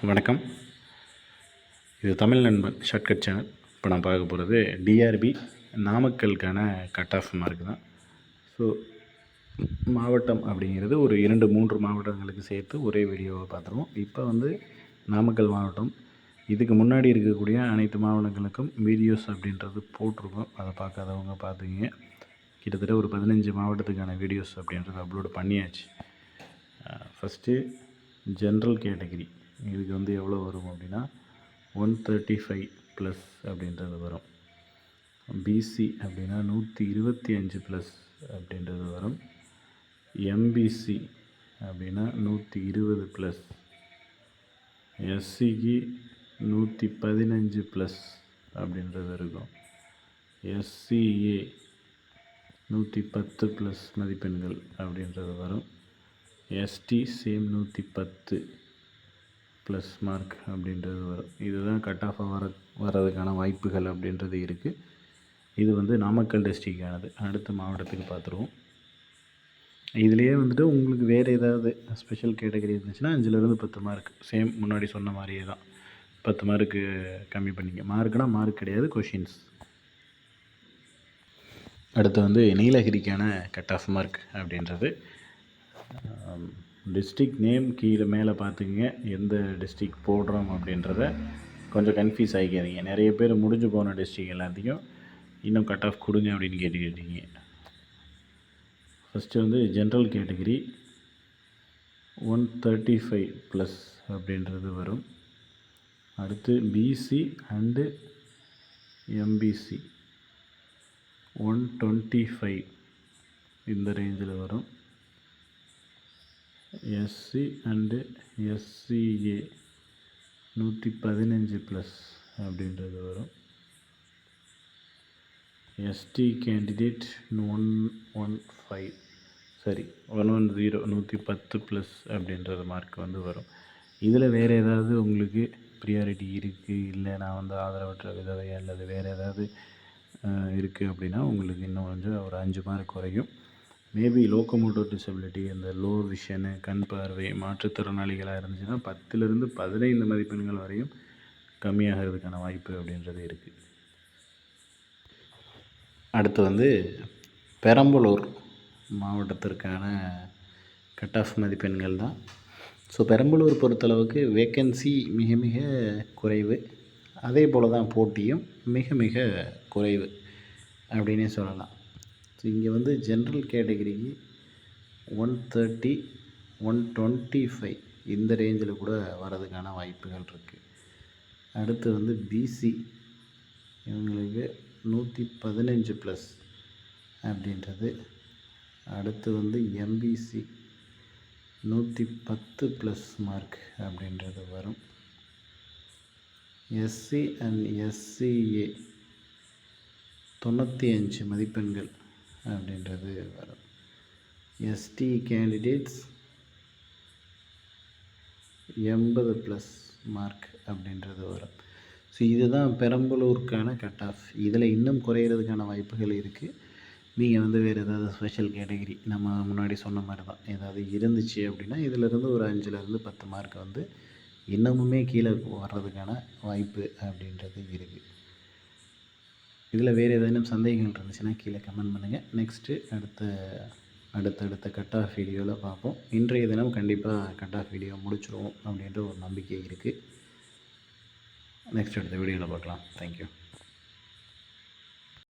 வணக்கம். இது தமிழ் நண்பன் ஷார்ட்கட் சேனல். இப்போ நான் பார்க்க போகிறது டிஆர்பி நாமக்கலுக்கான கட் ஆஃப் மார்க் தான். ஸோ மாவட்டம் அப்படிங்கிறது ஒரு 2-3 மாவட்டங்களுக்கு சேர்த்து ஒரே வீடியோவை பார்த்துருவோம். இப்போ வந்து நாமக்கல் மாவட்டம், இதுக்கு முன்னாடி இருக்கக்கூடிய அனைத்து மாவட்டங்களுக்கும் வீடியோஸ் அப்படின்றது போட்டிருக்கோம். அதை பார்க்காதவங்க பார்த்துக்கிங்க. கிட்டத்தட்ட ஒரு 15 மாவட்டத்துக்கான வீடியோஸ் அப்படின்றது அப்லோடு பண்ணியாச்சு. ஃபஸ்ட்டு ஜென்ரல் கேட்டகிரி, இதுக்கு வந்து எவ்வளோ வரும் அப்படின்னா 135+ அப்படின்றது வரும். பிசி அப்படின்னா 125+ அப்படின்றது வரும். எம்பிசி அப்படின்னா 120+, எஸ்சிக்கு 115+ அப்படின்றது இருக்கும். எஸ்சிஏ 110+ மதிப்பெண்கள் அப்படின்றது வரும். எஸ்டி சேம் 110+ மார்க் அப்படின்றது வரும். இதுதான் கட் ஆஃபாக வர்றதுக்கான வாய்ப்புகள் அப்படின்றது இருக்குது. இது வந்து நாமக்கல் டிஸ்ட்ரிக்டானது. அடுத்த மாவட்டத்துக்கு பார்த்துருவோம். இதுலேயே வந்துட்டு உங்களுக்கு வேறு ஏதாவது ஸ்பெஷல் கேட்டகரி இருந்துச்சுன்னா 5லேருந்து 10 மார்க் சேம் முன்னாடி சொன்ன மாதிரியே தான். 10 மார்க்கு கம்மி பண்ணிங்க. மார்க்குனால் மார்க் கிடையாது, கொஷின்ஸ். அடுத்து வந்து நீலகிரிக்கான கட் ஆஃப் மார்க் அப்படின்றது டிஸ்ட்ரிக் நேம் கீழே மேலே பார்த்துக்குங்க. எந்த டிஸ்ட்ரிக் போடுறோம் அப்படின்றத கொஞ்சம் கன்ஃபியூஸ் ஆகிக்காதீங்க. நிறைய பேர் முடிஞ்சு போன டிஸ்ட்ரிக் எல்லாத்தையும் இன்னும் கட் ஆஃப் கொடுங்க அப்படின்னு கேட்டுக்கிட்டீங்க. ஃபஸ்ட்டு வந்து ஜென்ரல் கேட்டகிரி 135+ அப்படின்றது வரும். அடுத்து பிசி அண்டு எம்பிசி 125 இந்த ரேஞ்சில் வரும். எஸ்சி அண்டு எஸ்சிஏ 115+ அப்படின்றது வரும். எஸ்டி கேண்டிடேட் 110 110+ அப்படின்றது மார்க் வந்து வரும். இதில் வேறு ஏதாவது உங்களுக்கு ப்ரியாரிட்டி இருக்குது, இல்லை நான் வந்து ஆதரவற்ற விதவை அல்லது வேறு ஏதாவது இருக்குது அப்படின்னா உங்களுக்கு இன்னும் கொஞ்சம் ஒரு 5 மார்க் குறையும். மேபி லோக்கோமோட்டர் டிசபிலிட்டி, அந்த லோ விஷனு, கண் பார்வை, மாற்றுத்திறனாளிகளாக இருந்துச்சுன்னா 10லேருந்து 15 மதிப்பெண்கள் வரையும் கம்மியாகிறதுக்கான வாய்ப்பு அப்படின்றது இருக்குது. அடுத்து வந்து பெரம்பலூர் மாவட்டத்திற்கான கட் ஆஃப் மதிப்பெண்கள் தான். ஸோ பெரம்பலூர் பொறுத்தளவுக்கு வேக்கன்சி மிக மிக குறைவு, அதே போல் தான் போட்டியும் மிக மிக குறைவு அப்படின்னே சொல்லலாம். ஸோ இங்கே வந்து ஜென்ரல் கேட்டகிரிக்கு 130, 125 இந்த ரேஞ்சில் கூட வரதுக்கான வாய்ப்புகள் இருக்குது. அடுத்து வந்து பிசி, இவங்களுக்கு 115+ அப்படின்றது. அடுத்து வந்து எம்பிசி 110+ மார்க் அப்படின்றது வரும். எஸ்சி அண்ட் எஸ்சிஏ 95 மதிப்பெண்கள் அப்படின்றது வரும். எஸ்டி கேண்டிடேட்ஸ் 80+ மார்க் அப்படின்றது வரும். ஸோ இதுதான் பெரம்பலூருக்கான கட் ஆஃப். இதில் இன்னும் குறையிறதுக்கான வாய்ப்புகள் இருக்குது. நீங்கள் வந்து வேறு ஏதாவது ஸ்பெஷல் கேட்டகிரி நம்ம முன்னாடி சொன்ன மாதிரி தான் ஏதாவது இருந்துச்சு அப்படின்னா இதிலேருந்து ஒரு 5லேருந்து 10 மார்க் வந்து இன்னமுமே கீழே வர்றதுக்கான வாய்ப்பு அப்படின்றது இருக்குது. இதில் வேறு ஏதேனும் சந்தேகங்கள் இருந்துச்சுன்னா கீழே கமெண்ட் பண்ணுங்கள். நெக்ஸ்ட்டு அடுத்தடுத்த கட் ஆஃப் வீடியோவில் பார்ப்போம். இன்றைய தினம் கண்டிப்பாக கட் ஆஃப் வீடியோ முடிச்சிடுவோம் அப்படின்ற ஒரு நம்பிக்கை இருக்குது. நெக்ஸ்ட் அடுத்த வீடியோவில் பார்க்கலாம். தேங்க்யூ.